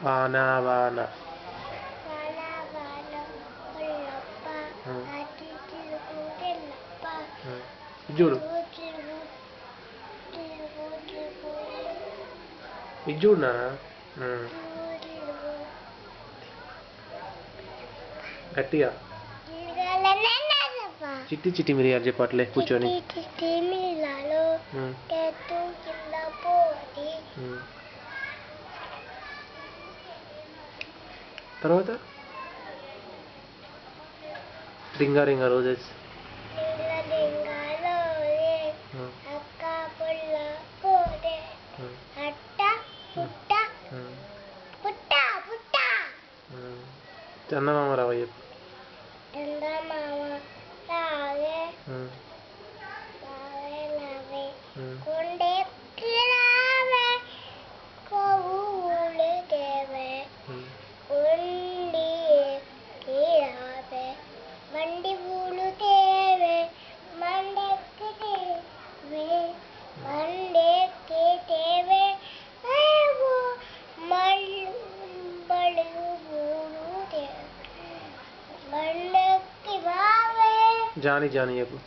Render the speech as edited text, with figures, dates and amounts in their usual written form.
వాన వాన ఇది చూడు ఇది చూడు నాన్న గట్టిగా చిట్టి చిట్టి మిరియాలు చెప్పట్లే కూర్చొని తర్వాత రింగా రింగా రోజెస్ చందమామ రావ చెప్పు జానీ జానీ చెప్పు